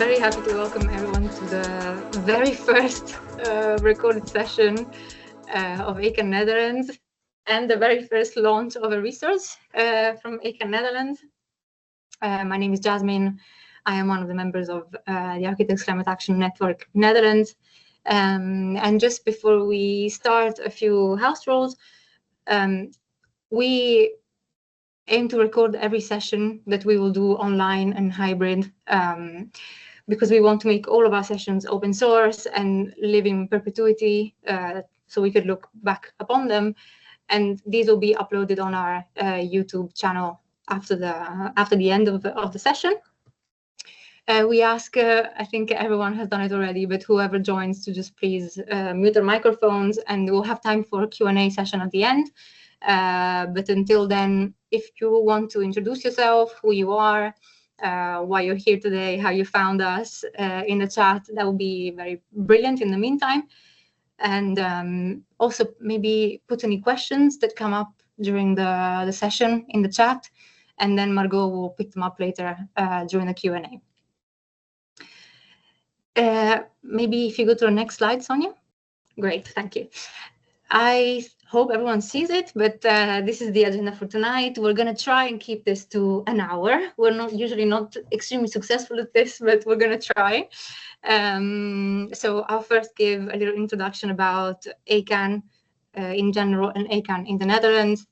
very happy to welcome everyone to the very first recorded session of ACAN Netherlands and the very first launch of a resource from ACAN Netherlands. My name is Jasmine. I am one of the members of the Architects Climate Action Network Netherlands. And just before we start, a few house rules. We aim to record every session that we will do online and hybrid because we want to make all of our sessions open source and live in perpetuity so we could look back upon them. And these will be uploaded on our YouTube channel after the end of the session. We ask, I think everyone has done it already, but whoever joins to just please mute their microphones, and we'll have time for a Q&A session at the end. But until then, if you want to introduce yourself, who you are, why you're here today, how you found us in the chat, that would be very brilliant in the meantime. And also maybe put any questions that come up during the session in the chat, and then Margot will pick them up later during the Q&A. Maybe if you go to the next slide, Sonia. Great, thank you. I hope everyone sees it, but this is the agenda for tonight. We're going to try and keep this to an hour. We're usually not extremely successful at this, but we're going to try. So I'll first give a little introduction about ACAN in general and ACAN in the Netherlands.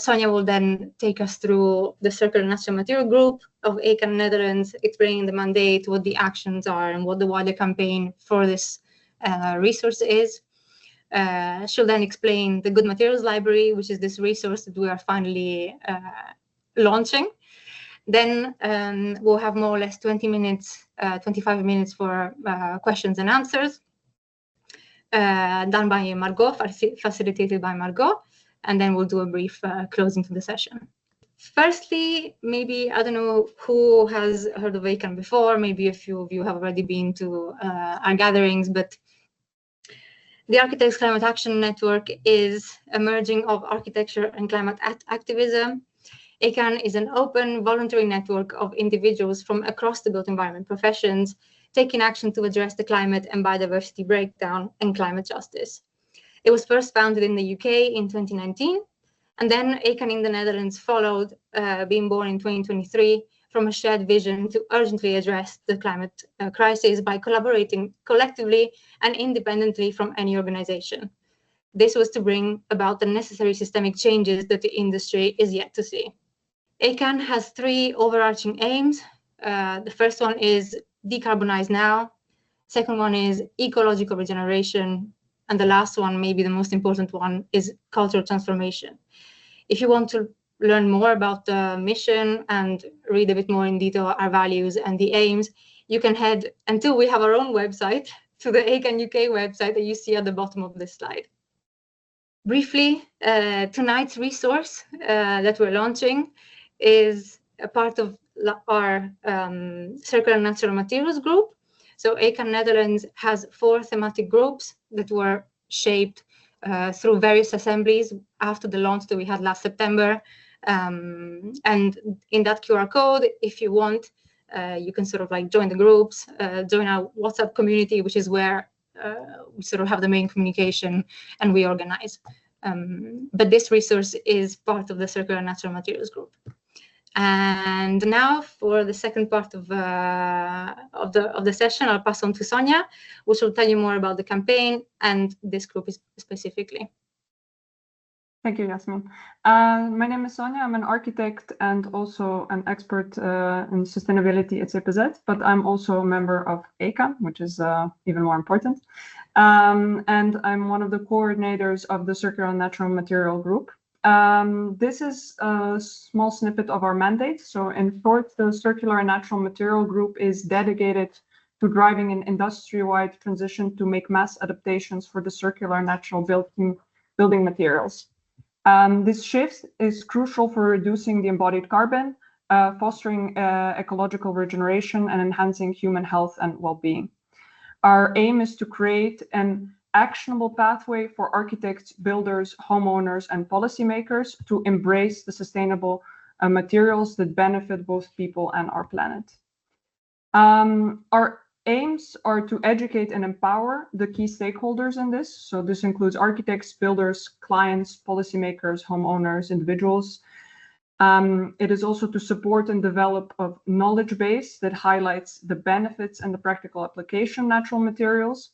Sonia will then take us through the Circular Natural Material Group of ACAN Netherlands, explaining the mandate, what the actions are, and what the wider campaign for this resource is. She'll then explain the Good Materials Library, which is this resource that we are finally launching. Then we'll have more or less 20 minutes, 25 minutes for questions and answers, done by Margot, facilitated by Margot, and then we'll do a brief closing to the session. Firstly, maybe, I don't know who has heard of ACAN before, maybe a few of you have already been to our gatherings, but the Architects Climate Action Network is a merging of architecture and climate activism. ACAN is an open, voluntary network of individuals from across the built environment professions taking action to address the climate and biodiversity breakdown and climate justice. It was first founded in the UK in 2019, and then ACAN in the Netherlands followed, being born in 2023, from a shared vision to urgently address the climate crisis by collaborating collectively and independently from any organization. This was to bring about the necessary systemic changes that the industry is yet to see. ACAN has three overarching aims. The first one is decarbonize now. Second one is ecological regeneration. And the last one, maybe the most important one, is cultural transformation. If you want to learn more about the mission and read a bit more in detail our values and the aims, you can head, until we have our own website, to the ACAN UK website that you see at the bottom of this slide. Briefly, tonight's resource that we're launching is a part of our Circular Natural Materials Group. So ACAN Netherlands has 4 thematic groups that were shaped through various assemblies after the launch that we had last September. And in that QR code, if you want, you can sort of like join the groups, join our WhatsApp community, which is where we sort of have the main communication and we organize. But this resource is part of the Circular Natural Materials Group. And now for the second part of the session, I'll pass on to Sonia, which will tell you more about the campaign and this group specifically. Thank you, Jasmine. My name is Sonia. I'm an architect and also an expert in sustainability at CPZ, but I'm also a member of ACAN, which is even more important. And I'm one of the coordinators of the Circular Natural Material Group. This is a small snippet of our mandate. So in short, the Circular Natural Material Group is dedicated to driving an industry-wide transition to make mass adaptations for the circular natural building materials. This shift is crucial for reducing the embodied carbon, fostering ecological regeneration, and enhancing human health and well-being. Our aim is to create an actionable pathway for architects, builders, homeowners, and policymakers to embrace the sustainable materials that benefit both people and our planet. Our aims are to educate and empower the key stakeholders in this. So this includes architects, builders, clients, policymakers, homeowners, individuals. It is also to support and develop a knowledge base that highlights the benefits and the practical application of natural materials,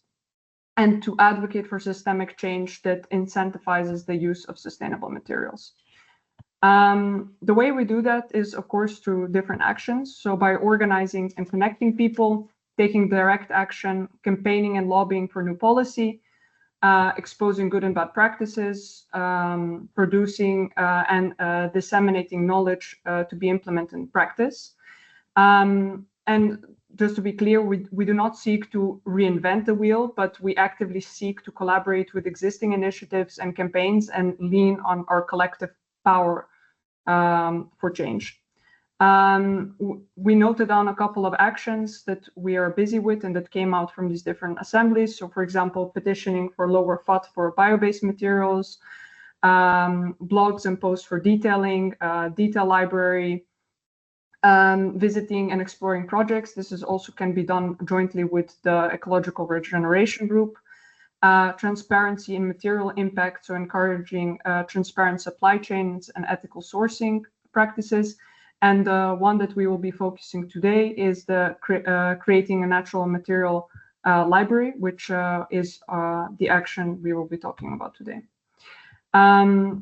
and to advocate for systemic change that incentivizes the use of sustainable materials. The way we do that is, of course, through different actions. So by organizing and connecting people, taking direct action, campaigning and lobbying for new policy, exposing good and bad practices, producing and disseminating knowledge to be implemented in practice. And just to be clear, we do not seek to reinvent the wheel, but we actively seek to collaborate with existing initiatives and campaigns and lean on our collective power for change. We noted down a couple of actions that we are busy with and that came out from these different assemblies. So, for example, petitioning for lower FOT for bio-based materials, blogs and posts for detailing, detail library, visiting and exploring projects. This is also can be done jointly with the ecological regeneration group. Transparency in material impact, so encouraging transparent supply chains and ethical sourcing practices. And one that we will be focusing today is the creating a natural material library, which is the action we will be talking about today.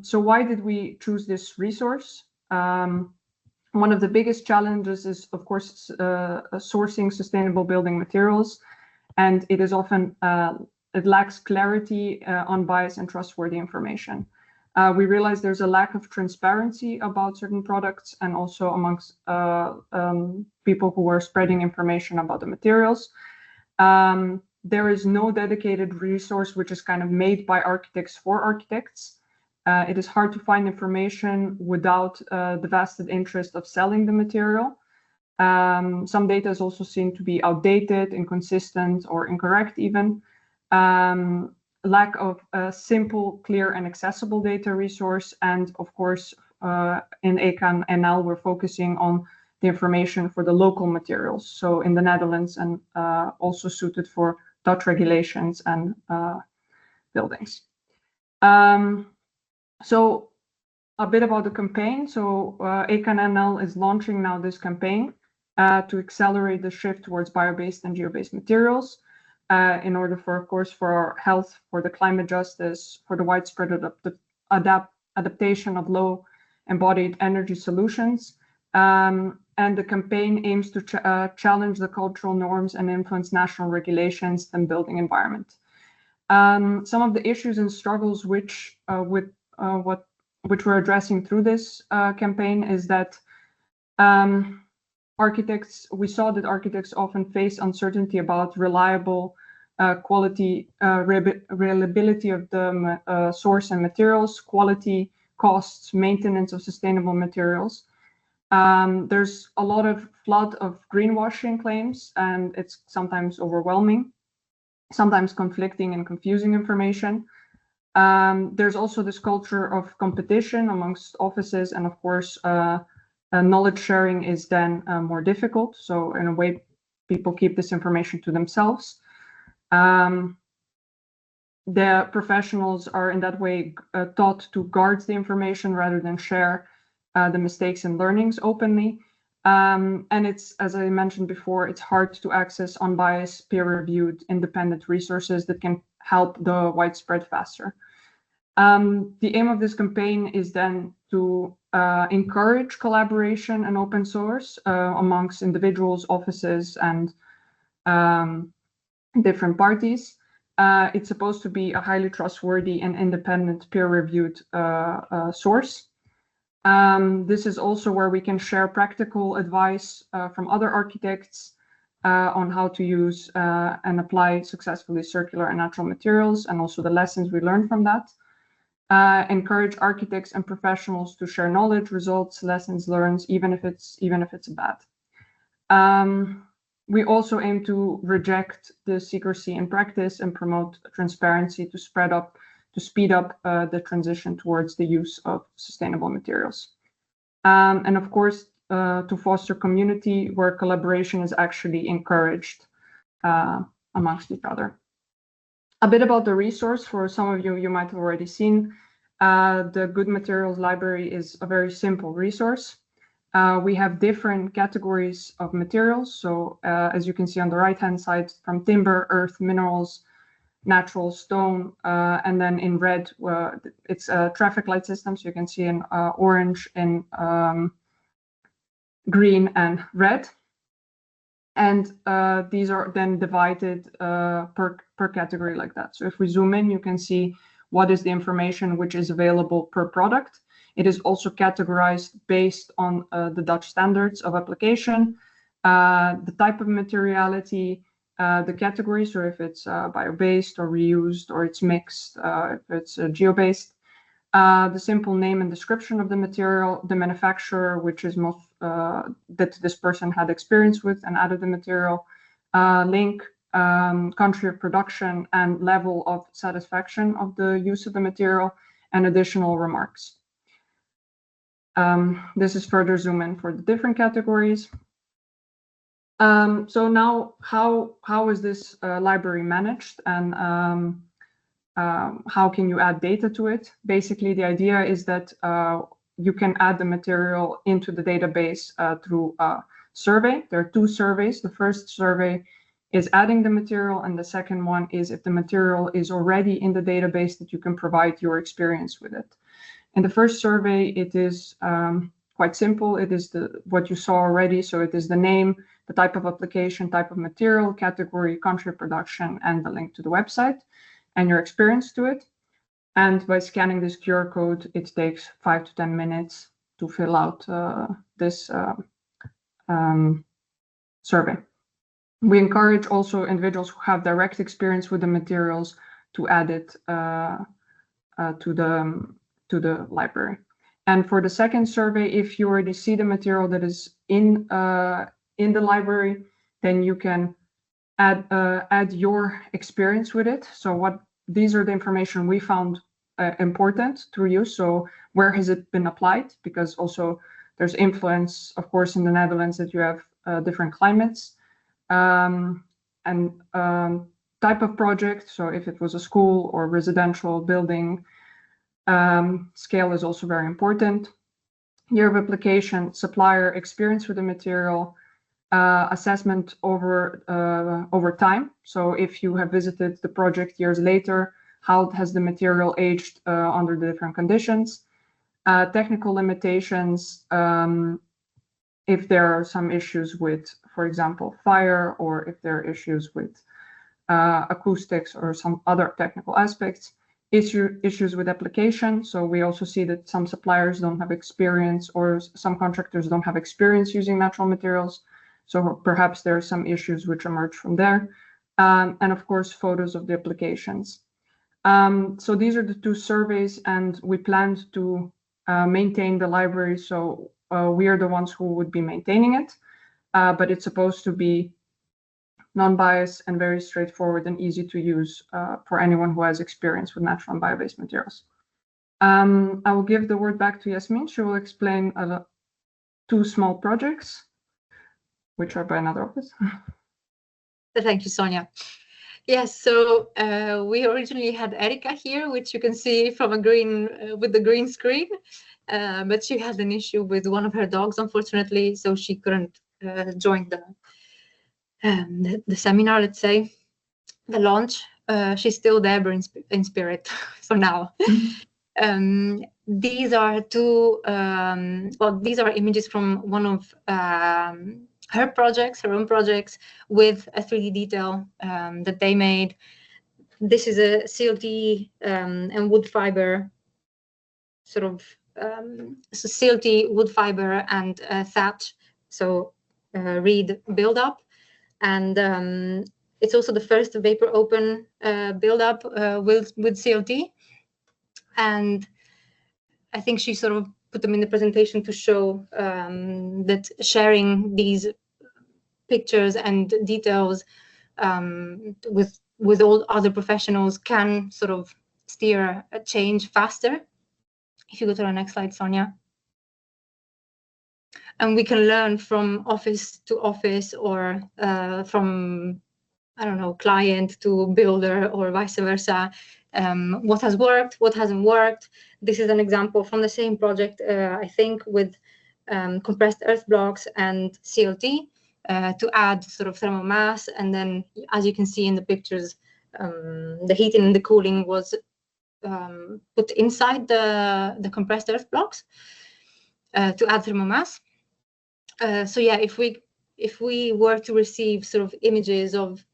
So why did we choose this resource? One of the biggest challenges is, of course, sourcing sustainable building materials, and it is often it lacks clarity, unbiased, and trustworthy information. We realize there's a lack of transparency about certain products and also amongst people who are spreading information about the materials. There is no dedicated resource which is kind of made by architects for architects. It is hard to find information without the vested interest of selling the material. Some data is also seen to be outdated, inconsistent, or incorrect even. Lack of a simple, clear, and accessible data resource. And of course, in ACAN NL, we're focusing on the information for the local materials. So in the Netherlands and also suited for Dutch regulations and buildings. So a bit about the campaign. So ACAN NL is launching now this campaign to accelerate the shift towards bio-based and geo-based materials in order for, of course, for our health, for the climate justice, for the widespread adaptation of low embodied energy solutions. And the campaign aims to challenge the cultural norms and influence national regulations and building environment. Some of the issues and struggles which we're addressing through this campaign is that we saw that architects often face uncertainty about reliable quality, reliability of the source and materials, quality, costs, maintenance of sustainable materials. There's a lot of flood of greenwashing claims, and it's sometimes overwhelming, sometimes conflicting and confusing information. There's also this culture of competition amongst offices, and of course, knowledge sharing is then more difficult. So in a way, people keep this information to themselves. The professionals are in that way taught to guard the information rather than share the mistakes and learnings openly. And it's, as I mentioned before, it's hard to access unbiased, peer-reviewed, independent resources that can help the widespread faster. The aim of this campaign is then to encourage collaboration and open source amongst individuals, offices, and different parties. It's supposed to be a highly trustworthy and independent peer-reviewed source. This is also where we can share practical advice from other architects on how to use and apply successfully circular and natural materials, and also the lessons we learned from that. Encourage architects and professionals to share knowledge, results, lessons learned, even if it's bad. We also aim to reject the secrecy in practice and promote transparency to speed up the transition towards the use of sustainable materials. And of course, to foster community where collaboration is actually encouraged amongst each other. A bit about the resource. For some of you, you might have already seen. The Good Materials Library is a very simple resource. We have different categories of materials. So as you can see on the right-hand side, from timber, earth, minerals, natural, stone, and then in red, it's a traffic light system. So you can see in orange, in green, and red. And these are then divided per category like that. So if we zoom in, you can see what is the information which is available per product. It is also categorized based on the Dutch standards of application, the type of materiality, the category, so if it's bio-based or reused, or it's mixed, if it's geo-based, the simple name and description of the material, the manufacturer, which is most that this person had experience with and added the material, link, country of production, and level of satisfaction of the use of the material, and additional remarks. This is further zoom in for the different categories. So now, how is this library managed, and how can you add data to it? Basically, the idea is that you can add the material into the database through a survey. There are two surveys. The first survey is adding the material, and the second one is if the material is already in the database, that you can provide your experience with it. In the first survey, it is quite simple. It is what you saw already. So it is the name, the type of application, type of material, category, country of production, and the link to the website, and your experience to it. And by scanning this QR code, it takes 5 to 10 minutes to fill out this survey. We encourage also individuals who have direct experience with the materials to add it to the library. And for the second survey, if you already see the material that is in the library, then you can add your experience with it. So these are the information we found important to use. So where has it been applied? Because also there's influence, of course, in the Netherlands that you have different climates, and type of project. So if it was a school or residential building, scale is also very important. Year of application, supplier experience with the material, assessment over time. So if you have visited the project years later, how has the material aged under the different conditions? Technical limitations, if there are some issues with, for example, fire, or if there are issues with acoustics or some other technical aspects. Issues with application. So we also see that some suppliers don't have experience, or some contractors don't have experience using natural materials. So perhaps there are some issues which emerge from there. And of course, photos of the applications. So these are the two surveys, and we planned to maintain the library. So we are the ones who would be maintaining it, but it's supposed to be non-biased and very straightforward and easy to use for anyone who has experience with natural and bio-based materials. I will give the word back to Yasmin. She will explain two small projects, which are by another office. Thank you, Sonia. Yes, so we originally had Erika here, which you can see from a green with the green screen, but she had an issue with one of her dogs, unfortunately, so she couldn't join the seminar, let's say, the launch. She's still there, but in spirit for now. These are two, these are images from one of her own projects, with a 3D detail that they made. This is a CLT and wood fiber, sort of, so CLT, wood fiber, and thatch, so reed build-up. And it's also the first vapor open build-up with CLT. And I think she sort of put them in the presentation to show that sharing these pictures and details with all other professionals can sort of steer a change faster. If you go to the next slide, Sonia. and we can learn from office to office, or from, I don't know, client to builder, or vice versa. What has worked, what hasn't worked. This is an example from the same project, I think, with compressed earth blocks and CLT to add sort of thermal mass. And then, as you can see in the pictures, the heating and the cooling was put inside the compressed earth blocks to add thermal mass. So yeah, if we were to receive sort of images of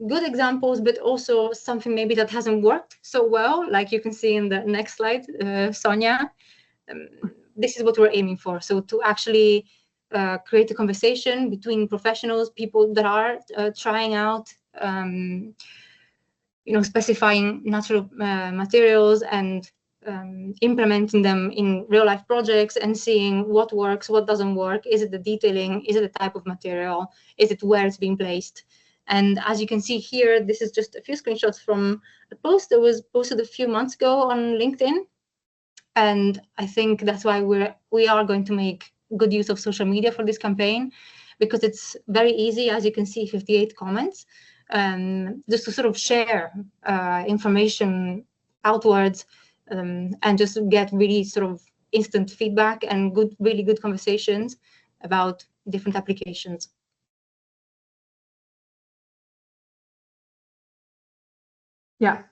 good examples, but also something maybe that hasn't worked so well, like you can see in the next slide, Sonia, this is what we're aiming for. So to actually create a conversation between professionals, people that are trying out, specifying natural materials and implementing them in real life projects and seeing what works, what doesn't work. Is it the detailing? Is it the type of material? Is it where it's being placed? And as you can see here, this is just a few screenshots from a post that was posted a few months ago on LinkedIn. And I think that's why we are going to make good use of social media for this campaign, because it's very easy, as you can see, 58 comments, just to sort of share information outwards, and just get really sort of instant feedback and really good conversations about different applications. Yeah,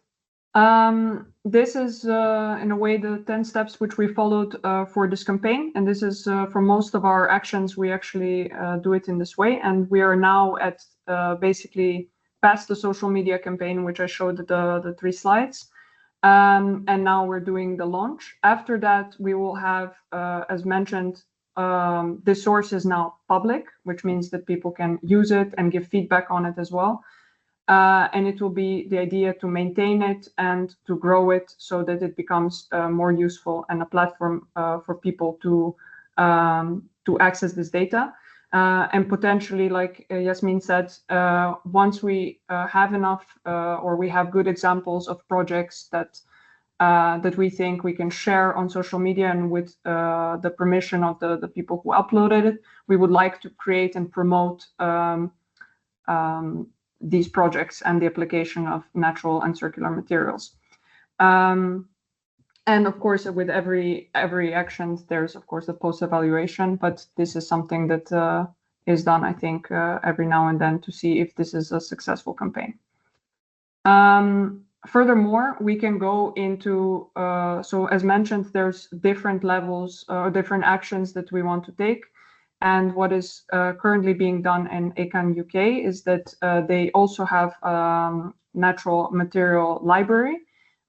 this is in a way the 10 steps which we followed for this campaign. And this is for most of our actions, we actually do it in this way. And we are now at basically past the social media campaign, which I showed the 3 slides. And now we're doing the launch. After that, we will have, as mentioned, the source is now public, which means that people can use it and give feedback on it as well. And it will be the idea to maintain it and to grow it so that it becomes more useful and a platform for people to access this data. And potentially, like Yasmin said, once we have enough or we have good examples of projects that we think we can share on social media and with the permission of the people who uploaded it, we would like to create and promote these projects and the application of natural and circular materials. And of course, with every action, there's of course a post-evaluation, but this is something that is done, I think, every now and then to see if this is a successful campaign. Furthermore, we can go into, so as mentioned, there's different levels or different actions that we want to take. And what is currently being done in ACAN UK is that they also have natural material library,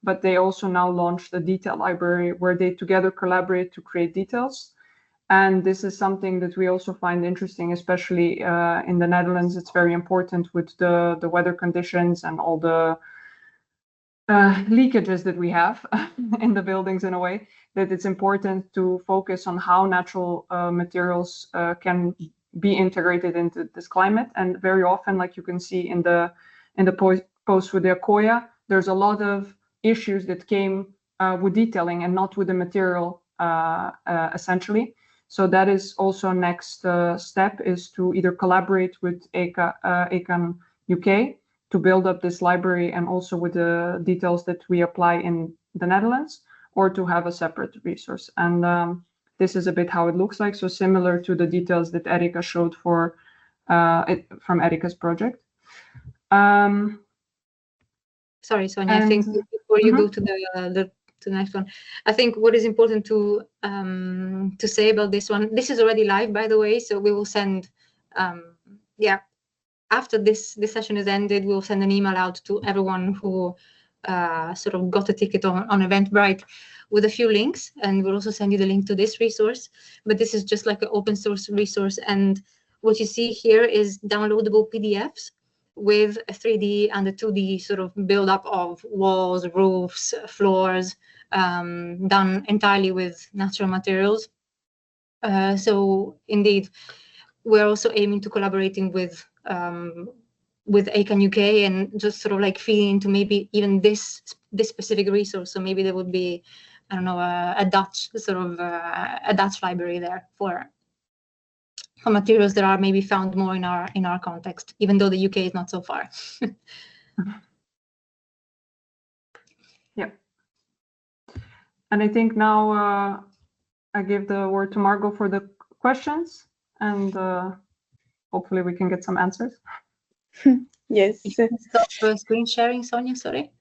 but they also now launched a detail library where they together collaborate to create details. And this is something that we also find interesting, especially in the Netherlands. It's very important with the weather conditions and all the leakages that we have in the buildings, in a way, that it's important to focus on how natural materials can be integrated into this climate. And very often, like you can see in the post with the Accoya, there's a lot of issues that came with detailing and not with the material, essentially. So that is also next step, is to either collaborate with ACAN UK to build up this library and also with the details that we apply in the Netherlands, or to have a separate resource. And this is a bit how it looks like. So similar to the details that Erika showed for from Erika's project. Sorry, Sonia, I think before you go to the next one, I think what is important to say about this one, this is already live, by the way, so we will send, after this session is ended, we'll send an email out to everyone who sort of got a ticket on Eventbrite with a few links, and we'll also send you the link to this resource. But this is just like an open source resource, and what you see here is downloadable PDFs with a 3D and a 2D sort of build-up of walls, roofs, floors, done entirely with natural materials. So indeed, we're also aiming to collaborating with ACAN UK and just sort of like feeding into maybe even this specific resource. So maybe there would be, I don't know, a Dutch sort of a Dutch library there for materials that are maybe found more in our context, even though the UK is not so far. Yeah. And I think now I give the word to Margot for the questions, and hopefully we can get some answers. Yes. Stop screen sharing, Sonia, sorry.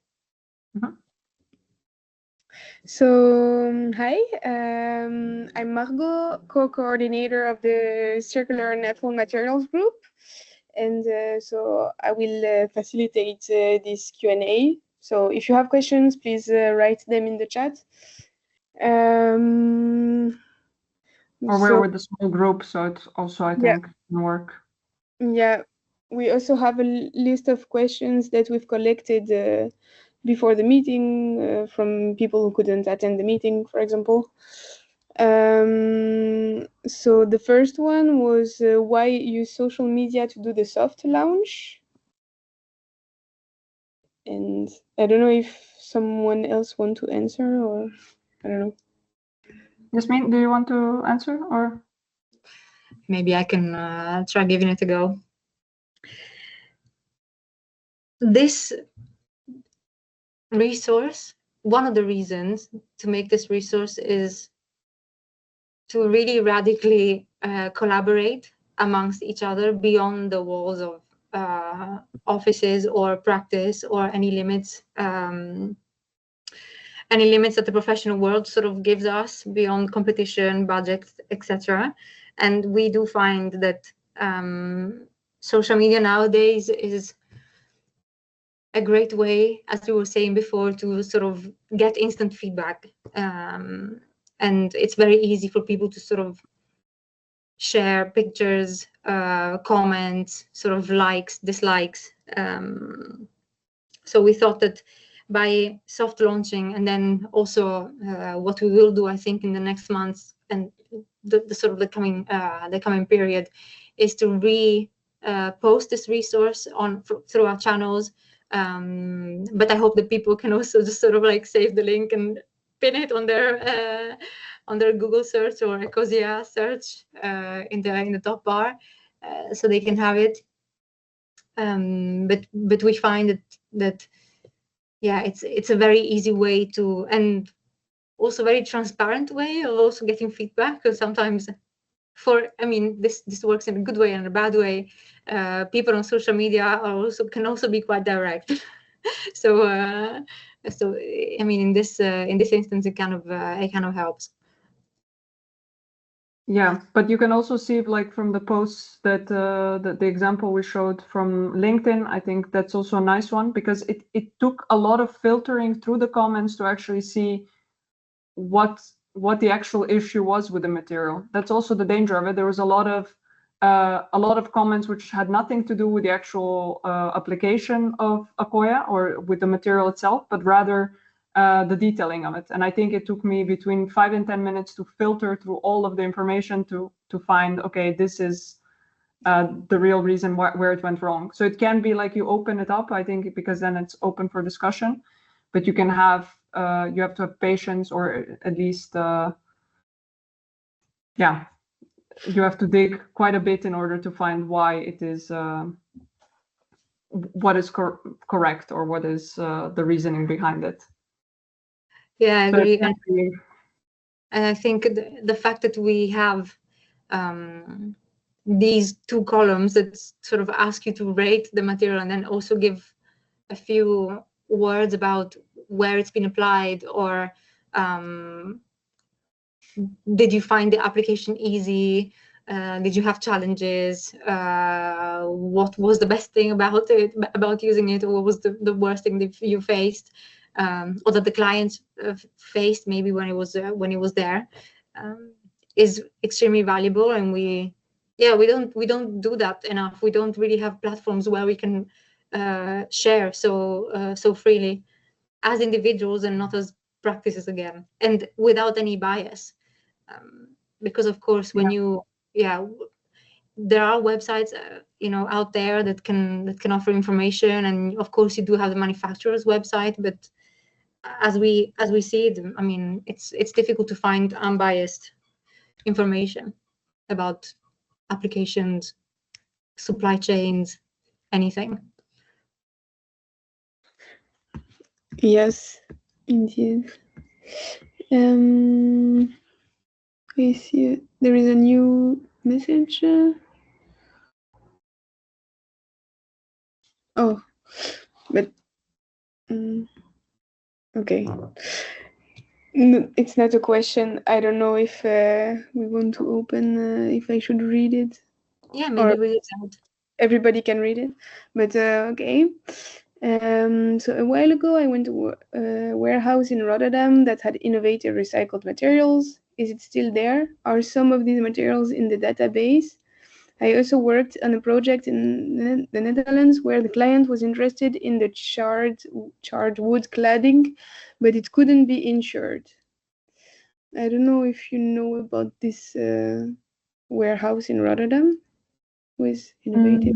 So, hi, I'm Margot, co-coordinator of the Circular Natural Materials Group. And so I will facilitate this Q&A. So if you have questions, please write them in the chat. Or we're with a small group, so it's also, I think, can work. Yeah, we also have a list of questions that we've collected before the meeting from people who couldn't attend the meeting, for example. So the first one was why use social media to do the soft launch? And I don't know if someone else want to answer, or I don't know. Yasmin, do you want to answer, or? Maybe I can try giving it a go. This resource, one of the reasons to make this resource is to really radically collaborate amongst each other beyond the walls of offices or practice or any limits that the professional world sort of gives us beyond competition, budgets, etc. And we do find that social media nowadays is a great way, as we were saying before, to sort of get instant feedback. And it's very easy for people to sort of share pictures, comments, sort of likes, dislikes. So we thought that by soft launching, and then also what we will do, I think, in the next months and the sort of the coming period, is to post this resource through our channels. But I hope that people can also just sort of like save the link and pin it on their Google search or Ecosia search in the top bar, so they can have it. But we find that yeah, it's a very easy way to, and also very transparent way of also getting feedback, because sometimes this works in a good way and a bad way. People on social media can also be quite direct. So I mean, in this instance, it kind of helps. Yeah, but you can also see, like, from the posts that the example we showed from LinkedIn, I think that's also a nice one, because it took a lot of filtering through the comments to actually see what the actual issue was with the material. That's also the danger of it. There was a lot of comments which had nothing to do with the actual application of Accoya or with the material itself, but rather the detailing of it. And I think it took me between 5 and 10 minutes to filter through all of the information to find, okay, this is the real reason where it went wrong. So it can be like you open it up, I think, because then it's open for discussion, but you can have you have to have patience, or at least you have to dig quite a bit in order to find why it is what is correct, or what is the reasoning behind it. Yeah, I agree. And I think the fact that we have these two columns that sort of ask you to rate the material and then also give a few words about where it's been applied, or did you find the application easy? Did you have challenges? What was the best thing about using it, or what was the worst thing that you faced, or that the client faced maybe when it was there, is extremely valuable. And we don't do that enough. We don't really have platforms where we can share so freely as individuals and not as practices again, and without any bias. Because of course, when there are websites out there that can offer information, and of course you do have the manufacturer's website, but as we see it, I mean, it's difficult to find unbiased information about applications, supply chains, anything. Yes, indeed. I see there is a new message. Oh, but okay. No, it's not a question. I don't know if we want to open, if I should read it. Yeah, maybe Or read it out. everybody can read it. But okay. So a while ago, I went to a warehouse in Rotterdam that had innovative recycled materials. Is it still there? Are some of these materials in the database? I also worked on a project in the Netherlands where the client was interested in the charred wood cladding, but it couldn't be insured. I don't know if you know about this warehouse in Rotterdam with innovative.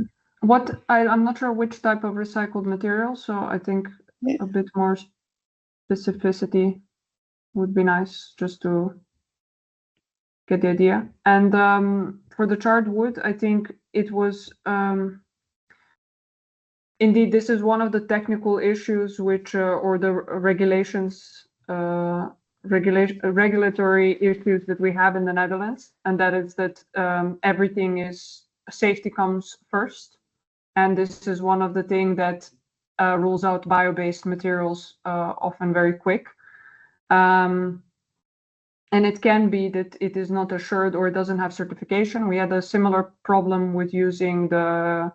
I'm not sure which type of recycled material, so I think a bit more specificity would be nice just to get the idea. And for the charred wood, I think it was indeed, this is one of the technical issues which or the regulations regulatory issues that we have in the Netherlands, and that is that everything is safety comes first. And this is one of the things that rules out bio-based materials often very quick. And it can be that it is not assured or it doesn't have certification. We had a similar problem with using the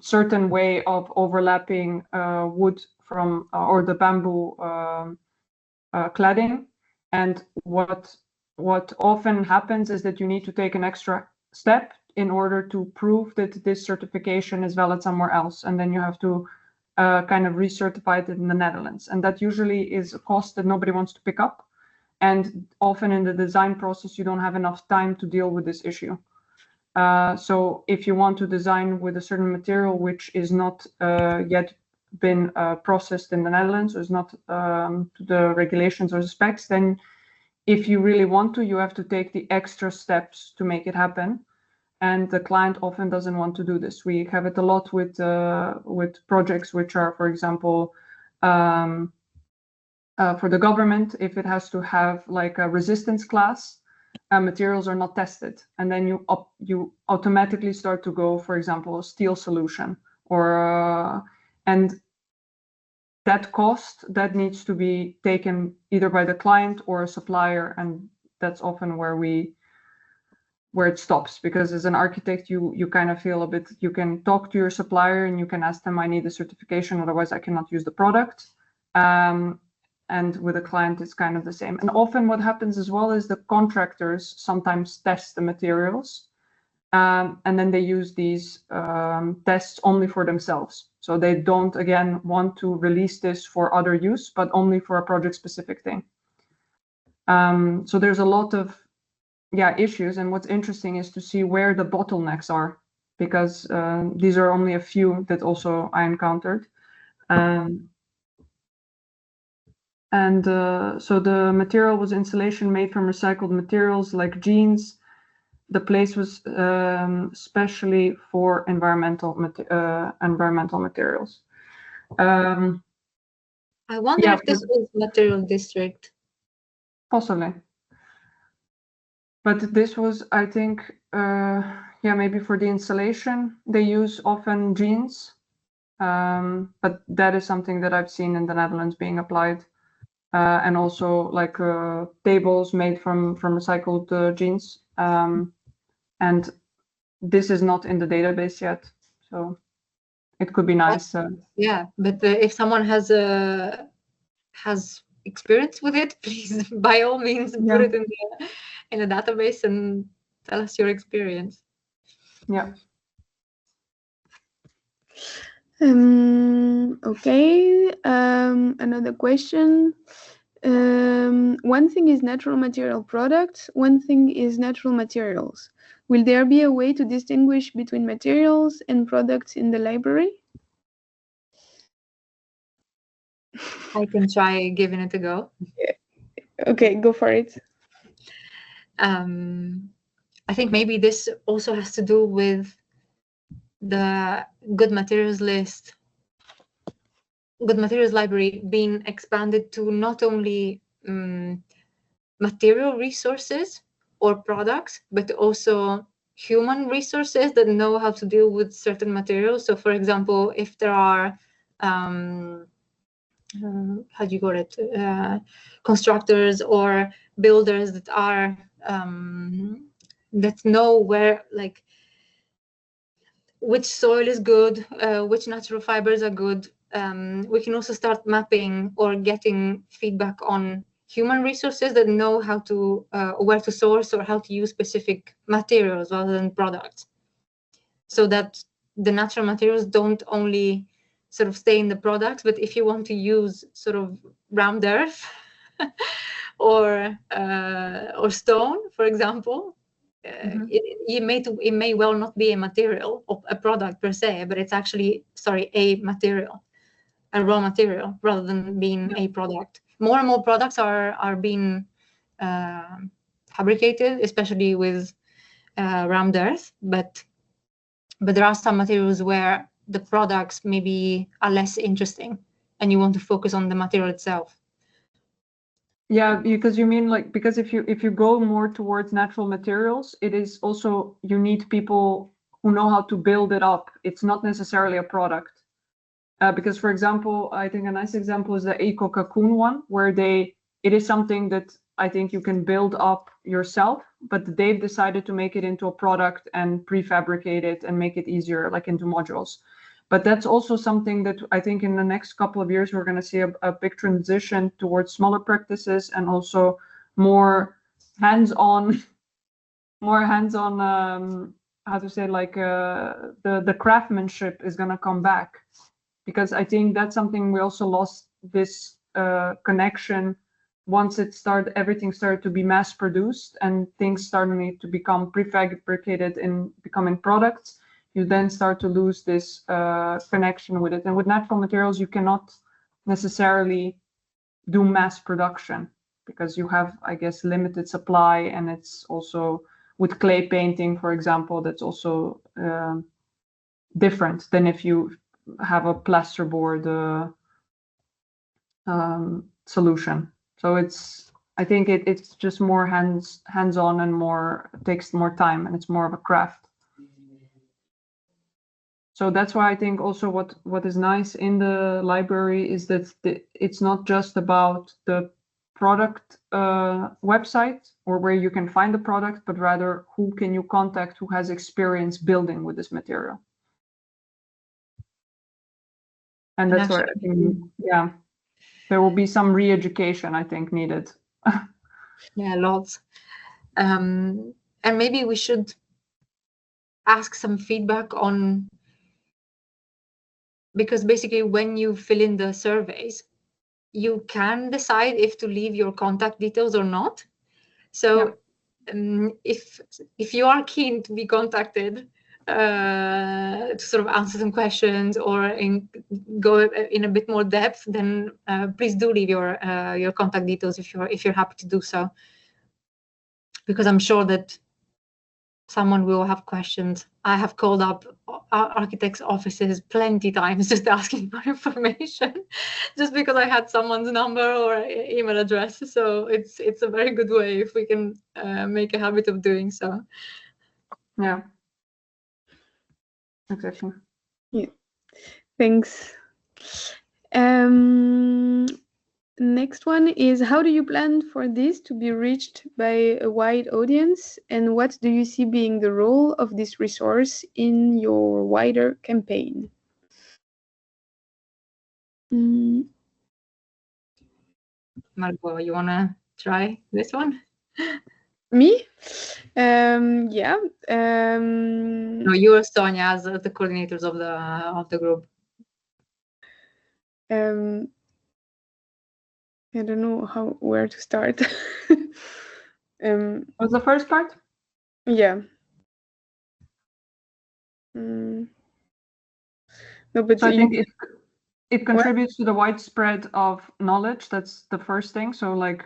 certain way of overlapping wood from or the bamboo cladding. And what often happens is that you need to take an extra step in order to prove that this certification is valid somewhere else, and then you have to kind of recertify it in the Netherlands, and that usually is a cost that nobody wants to pick up. And often in the design process, you don't have enough time to deal with this issue. So if you want to design with a certain material which is not yet been processed in the Netherlands, or is not to the regulations or the specs, then if you really want to, you have to take the extra steps to make it happen. And the client often doesn't want to do this. We have it a lot with projects which are, for example, for the government, if it has to have like a resistance class, materials are not tested, and then you automatically start to go, for example, a steel solution, or and that cost that needs to be taken either by the client or a supplier, and that's often where it stops, because as an architect you kind of feel a bit, you can talk to your supplier and you can ask them, I need a certification, otherwise I cannot use the product. And with a client, it's kind of the same. And often what happens as well is the contractors sometimes test the materials, and then they use these tests only for themselves. So they don't, again, want to release this for other use, but only for a project-specific thing. So there's a lot of issues. And what's interesting is to see where the bottlenecks are, because these are only a few that also I encountered. So the material was insulation made from recycled materials like jeans. The place was specially for environmental materials. I wonder if this was material district. Possibly. But this was, I think, maybe for the insulation, they use often jeans. But that is something that I've seen in the Netherlands being applied. And also like tables made from recycled jeans. And this is not in the database yet, so it could be nice. Yeah, but if someone has experience with it, please, by all means, put it in the database and tell us your experience. Yeah. Okay. Another question. One thing is natural material products, one thing is natural materials. Will there be a way to distinguish between materials and products in the library? I can try giving it a go. Okay, go for it. I think maybe this also has to do with the good materials list, good materials library being expanded to not only material resources or products, but also human resources that know how to deal with certain materials. So, for example, if there are how do you call it, constructors or builders that are that know where, like, which soil is good, which natural fibers are good. We can also start mapping or getting feedback on human resources that know how to where to source or how to use specific materials rather than products, so that the natural materials don't only sort of stay in the products, but if you want to use sort of round earth or stone, for example, it may well not be a material or a product per se, but it's actually, a material, a raw material, rather than being a product. More and more products are being fabricated, especially with rammed earth, but there are some materials where the products maybe are less interesting and you want to focus on the material itself. Yeah, because you mean, like, because if you go more towards natural materials, it is also, you need people who know how to build it up. It's not necessarily a product. Because, for example, I think a nice example is the Eco Cocoon one, where it is something that I think you can build up yourself, but they've decided to make it into a product and prefabricate it and make it easier, like into modules. But that's also something that I think in the next couple of years, we're going to see a big transition towards smaller practices and also more hands-on, how to say, like the craftsmanship is going to come back. Because I think that's something we also lost, this connection once everything started to be mass produced and things started to become prefabricated and becoming products. You then start to lose this connection with it. And with natural materials, you cannot necessarily do mass production because you have, I guess, limited supply. And it's also with clay painting, for example, that's also different than if you have a plasterboard solution. So I think it's just more hands-on and takes more time, and it's more of a craft. So that's why I think also what is nice in the library is that it's not just about the product website or where you can find the product, but rather who can you contact who has experience building with this material. And that's where I think, there will be some re-education, I think, needed. Yeah, lots. And maybe we should ask some feedback on, because basically when you fill in the surveys, you can decide if to leave your contact details or not. So if you are keen to be contacted to sort of answer some questions or go in a bit more depth, then please do leave your contact details if you're happy to do so, because I'm sure that someone will have questions. I have called up architects' offices plenty times just asking for information, just because I had someone's number or email address. So it's a very good way if we can make a habit of doing so. Yeah. Exactly. Yeah. Thanks. Next one is, how do you plan for this to be reached by a wide audience, and what do you see being the role of this resource in your wider campaign? Margot, you want to try this one? Me? Yeah. No, you or Sonia as the coordinators of the group. I don't know where to start. What's the first part? Yeah. No, but so I think it contributes to the widespread of knowledge. That's the first thing. So like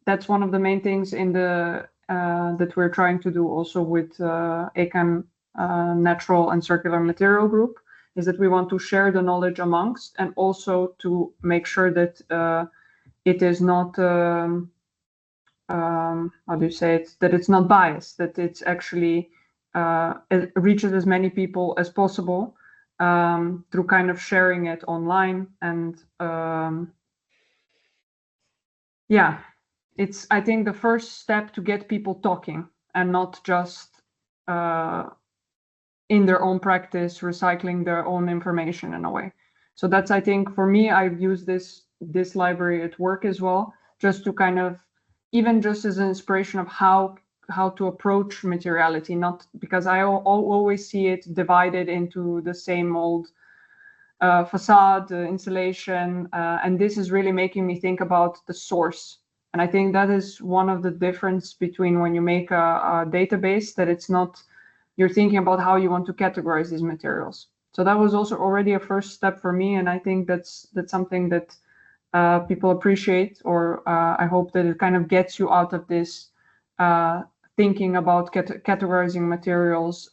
that's one of the main things in the that we're trying to do also with ACAN Natural and Circular Material Group is that we want to share the knowledge amongst, and also to make sure that it is not how do you say it, that it's not biased, that it's actually it reaches as many people as possible through kind of sharing it online. And yeah, it's, I think, the first step to get people talking, and not just in their own practice recycling their own information in a way. So that's, I think, for me, I've used this library at work as well, just to kind of, even just as an inspiration of how to approach materiality, not because I always see it divided into the same old facade, insulation, and this is really making me think about the source. And I think that is one of the difference between when you make a database, that it's not, you're thinking about how you want to categorize these materials. So that was also already a first step for me, and I think that's something that people appreciate, or I hope that it kind of gets you out of this thinking about categorizing materials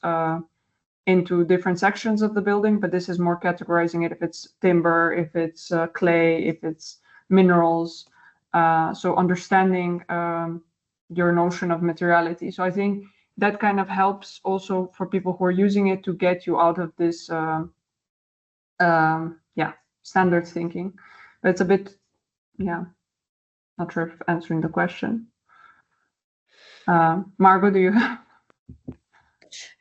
into different sections of the building, but this is more categorizing it if it's timber, if it's clay, if it's minerals. So understanding your notion of materiality. So I think that kind of helps also for people who are using it to get you out of this standard thinking. But it's a bit, not sure if answering the question. Margot, do you?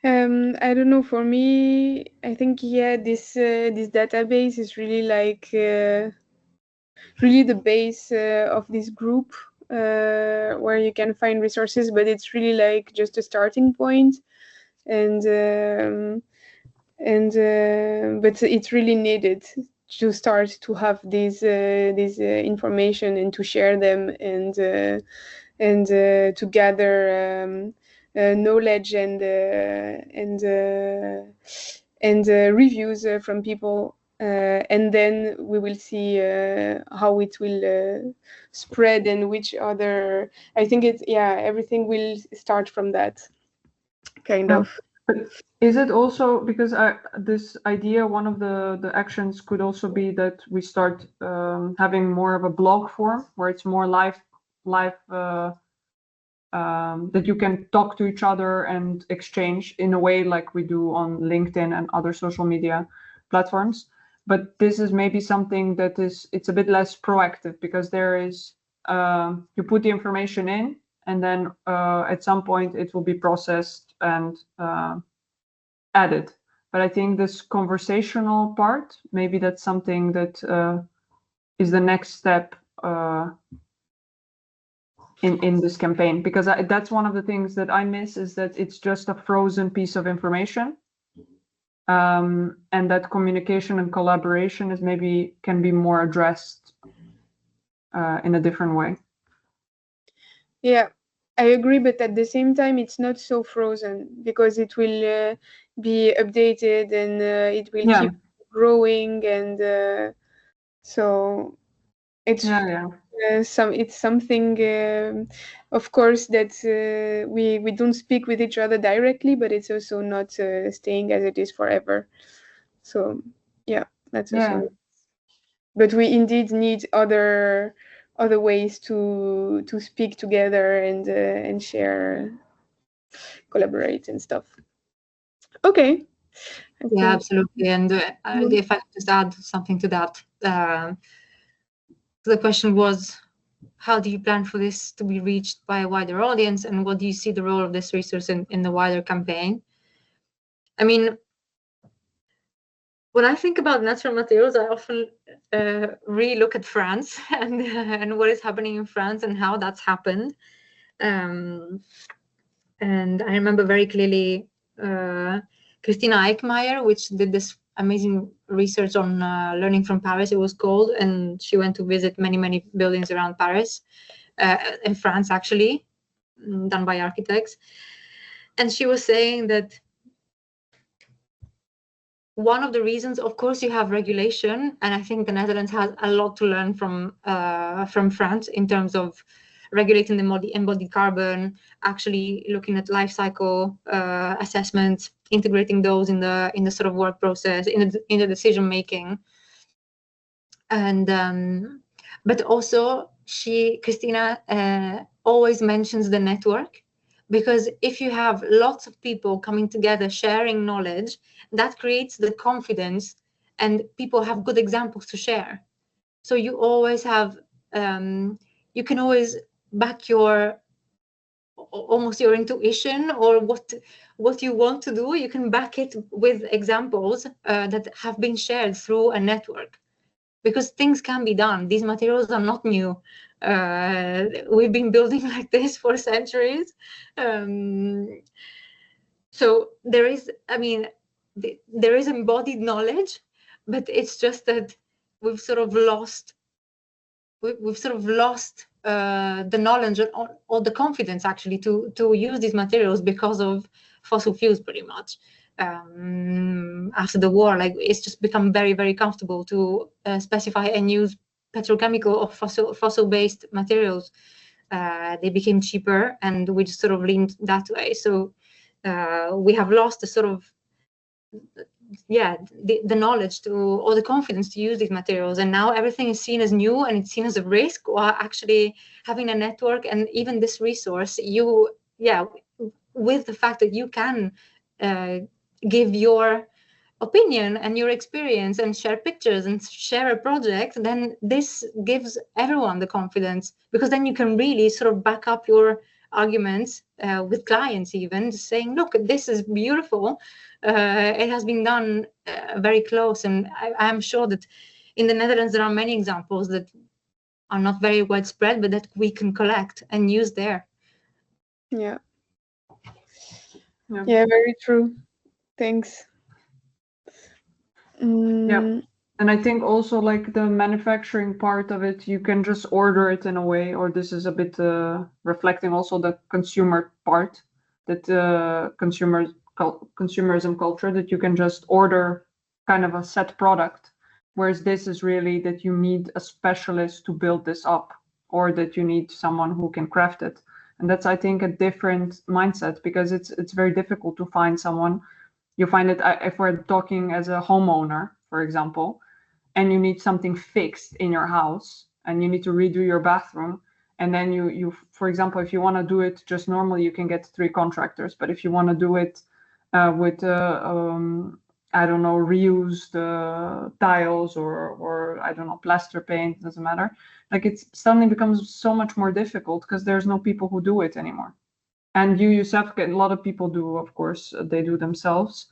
I don't know. For me, I think this database is really like really the base of this group, where you can find resources, but it's really like just a starting point, and but it's really needed to start to have these information and to share them, and to gather knowledge and reviews from people, and then we will see how it will spread, and which other. I think everything will start from that kind of. But is it also because this idea, one of the actions could also be that we start having more of a blog form where it's more live that you can talk to each other and exchange in a way like we do on LinkedIn and other social media platforms. But this is maybe something that it's a bit less proactive, because there is you put the information in, and then at some point it will be processed and added. But I think this conversational part, maybe that's something that is the next step in this campaign, because that's one of the things that I miss, is that it's just a frozen piece of information, and that communication and collaboration is maybe can be more addressed in a different way. Yeah, I agree, but at the same time, it's not so frozen, because it will be updated, and it will keep growing, and so it's it's something, of course, that we don't speak with each other directly, but it's also not staying as it is forever. So that's also. But we indeed need other ways to speak together and share, collaborate and stuff. Okay. Yeah, absolutely. And if I could just add something to that, the question was, how do you plan for this to be reached by a wider audience, and what do you see the role of this resource in the wider campaign? I mean, when I think about natural materials, I often really look at France and what is happening in France and how that's happened. And I remember very clearly Christina Eichmeyer, which did this amazing research on learning from Paris, it was called, and she went to visit many buildings around Paris, in France actually, done by architects. And she was saying that one of the reasons, of course, you have regulation, and I think the Netherlands has a lot to learn from France in terms of regulating the embodied carbon, actually looking at life cycle assessments, integrating those in the sort of work process, in the decision making. And but also Christina always mentions the network, because if you have lots of people coming together sharing knowledge, that creates the confidence, and people have good examples to share. So you always have you can always back almost your intuition, or what you want to do, you can back it with examples that have been shared through a network, because things can be done. These materials are not new. We've been building like this for centuries. So there is, there is embodied knowledge, but it's just that we've sort of lost the knowledge or the confidence actually to use these materials because of fossil fuels, pretty much. After the war, like, it's just become very, very comfortable to specify and use petrochemical or fossil-based materials. They became cheaper, and we just sort of leaned that way. So we have lost the sort of the knowledge to, or the confidence to use these materials, and now everything is seen as new and it's seen as a risk. Or actually having a network and even this resource, with the fact that you can give your opinion and your experience and share pictures and share a project, then this gives everyone the confidence, because then you can really sort of back up your arguments with clients, even just saying, look, this is beautiful. It has been done very close. And I'm sure that in the Netherlands, there are many examples that are not very widespread, but that we can collect and use there. Yeah, very true. Thanks. Yeah. And I think also, like, the manufacturing part of it, you can just order it in a way, or this is a bit reflecting also the consumer part, that consumerism culture, that you can just order kind of a set product, whereas this is really that you need a specialist to build this up, or that you need someone who can craft it. And that's, I think, a different mindset, because it's very difficult to find someone. You find it if we're talking as a homeowner, for example, and you need something fixed in your house and you need to redo your bathroom. And then you for example, if you want to do it just normally, you can get 3 contractors. But if you want to do it with, I don't know, reused tiles or I don't know, plaster paint, doesn't matter. Like, it suddenly becomes so much more difficult because there's no people who do it anymore. And you yourself, a lot of people do, of course, they do themselves.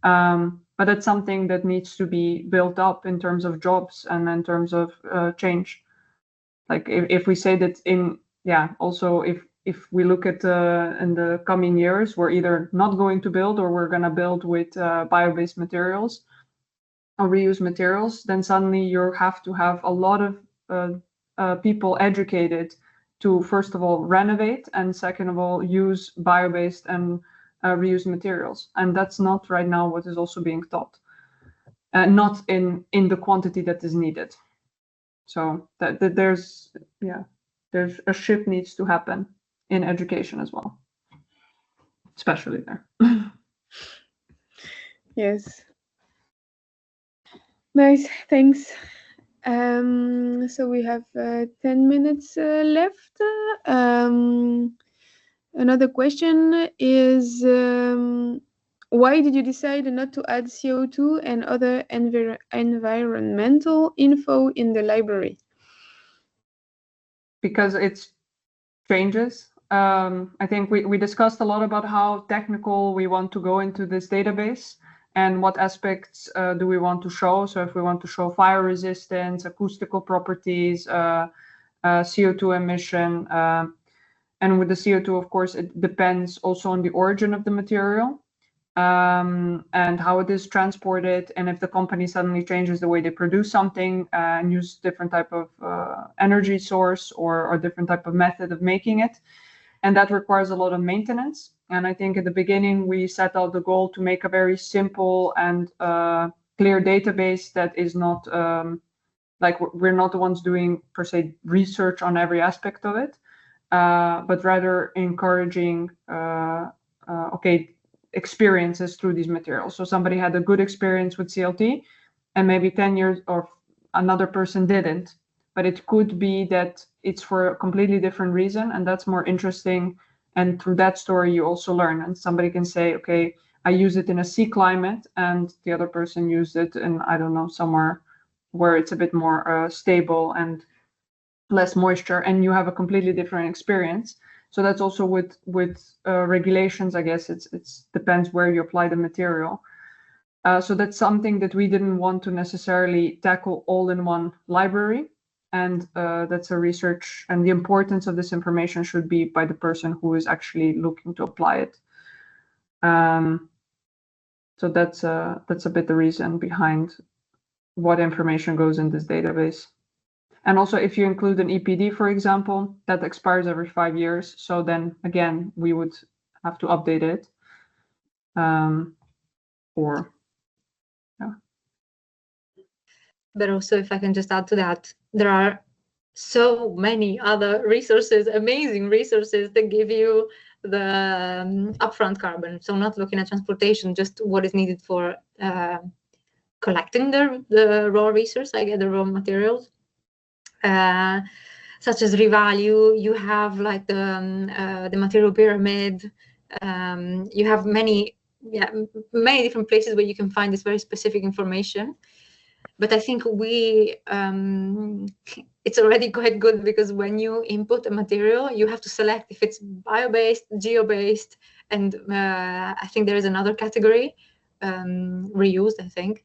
But it's something that needs to be built up in terms of jobs and in terms of change. Like, if we say that also if we look at in the coming years, we're either not going to build or we're going to build with bio-based materials or reused materials, then suddenly you have to have a lot of people educated to, first of all, renovate, and second of all, use bio-based and reused materials. And that's not right now what is also being taught, not in the quantity that is needed. So that there's a shift needs to happen in education as well, especially there. Yes. Nice, thanks. So we have 10 minutes left. Another question is, why did you decide not to add CO2 and other environmental info in the library? Because it changes. I think we discussed a lot about how technical we want to go into this database and what aspects do we want to show. So if we want to show fire resistance, acoustical properties, CO2 emission, and with the CO2, of course, it depends also on the origin of the material and how it is transported. And if the company suddenly changes the way they produce something and use different type of energy source or different type of method of making it, and that requires a lot of maintenance. And I think at the beginning, we set out the goal to make a very simple and clear database that is not like we're not the ones doing per se research on every aspect of it. but rather encouraging experiences through these materials. So somebody had a good experience with CLT, and maybe 10 years or another person didn't, but it could be that it's for a completely different reason, and that's more interesting. And through that story, you also learn. And somebody can say, okay, I use it in a sea climate, and the other person used it in, I don't know, somewhere where it's a bit more stable and less moisture, and you have a completely different experience. So that's also with regulations, I guess it's depends where you apply the material. So that's something that we didn't want to necessarily tackle all in one library. And that's a research, and the importance of this information should be by the person who is actually looking to apply it. So that's a bit the reason behind what information goes in this database. And also, if you include an EPD, for example, that expires every 5 years. So then again, we would have to update it. But also, if I can just add to that, there are so many other resources, amazing resources that give you the upfront carbon. So not looking at transportation, just what is needed for collecting the raw resource, the raw materials, such as revalue. You have like the material pyramid. You have many different places where you can find this very specific information. But I think it's already quite good, because when you input a material, you have to select if it's bio-based, geo-based, and I think there is another category, reused, I think.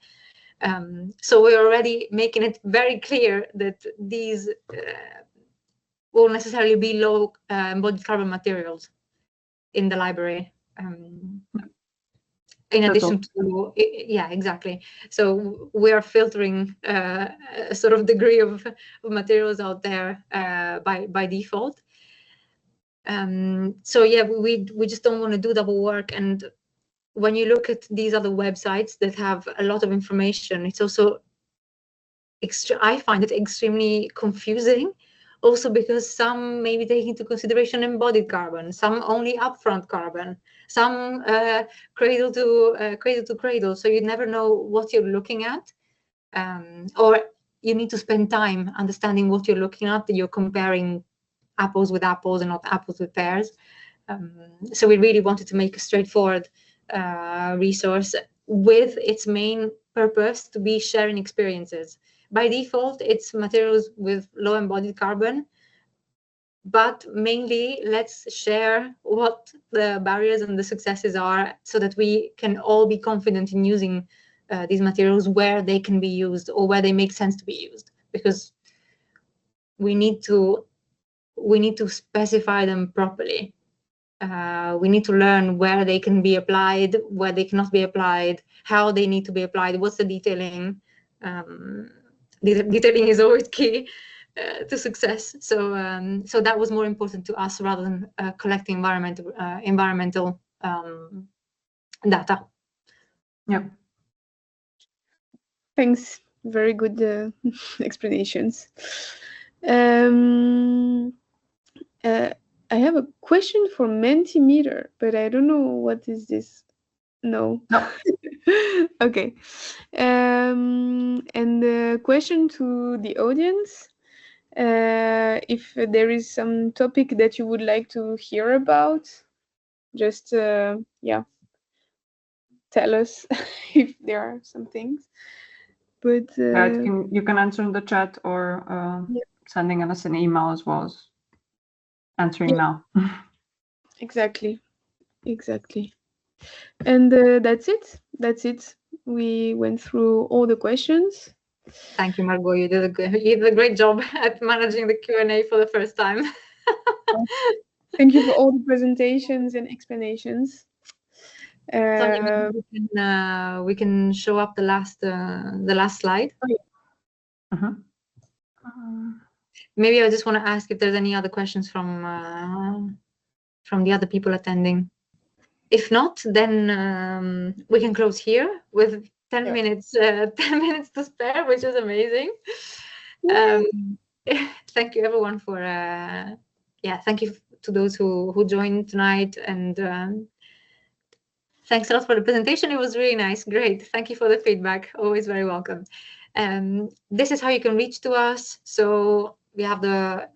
So we're already making it very clear that these won't necessarily be low embodied carbon materials in the library. In addition to, yeah, exactly. So we are filtering a sort of degree of materials out there by default. So yeah, we just don't want to do double work. And when you look at these other websites that have a lot of information, it's also I find it extremely confusing. Also because some maybe take into consideration embodied carbon, some only upfront carbon, some cradle to cradle. So you never know what you're looking at, or you need to spend time understanding what you're looking at. You're comparing apples with apples and not apples with pears. So we really wanted to make a straightforward resource with its main purpose to be sharing experiences. By default, it's materials with low embodied carbon, but mainly let's share what the barriers and the successes are, so that we can all be confident in using these materials where they can be used or where they make sense to be used, because we need to specify them properly. We need to learn where they can be applied, where they cannot be applied, how they need to be applied, what's the detailing. Detailing is always key to success. So that was more important to us rather than collecting environmental data. Yeah. Thanks. Very good explanations. I have a question for Mentimeter, but I don't know what is this. No. Okay. And the question to the audience, if there is some topic that you would like to hear about, just yeah, tell us if there are some things. But you can answer in the chat, or sending us an email as well as answering now. Exactly. And that's it. We went through all the questions. Thank you, Margot. You did a great job at managing the Q&A for the first time. Thank you for all the presentations and explanations. We can show up the last slide. Oh, yeah. Maybe I just want to ask if there's any other questions from the other people attending. If not, then we can close here with 10 minutes. 10 minutes to spare, which is amazing. Thank you everyone for yeah, thank you to those who joined tonight, and thanks a lot for the presentation. It was really nice. Great. Thank you for the feedback. Always very welcome. This is how you can reach to us. So we have the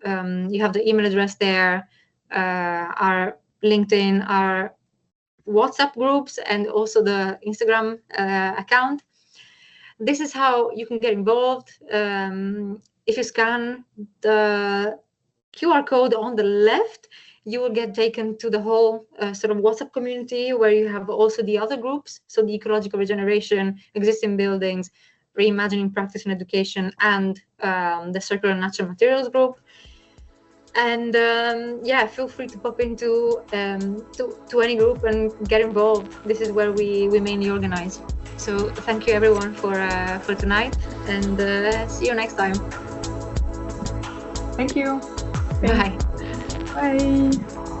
you have the email address there, our LinkedIn, our WhatsApp groups, and also the Instagram account. This is how you can get involved. If you scan the QR code on the left, you will get taken to the whole sort of WhatsApp community, where you have also the other groups. So the ecological regeneration, existing buildings, reimagining practice and education, and the circular and natural materials group. And yeah, feel free to pop into to any group and get involved. This is where we mainly organize. So thank you everyone for tonight, and see you next time. Thank you. Bye. Bye.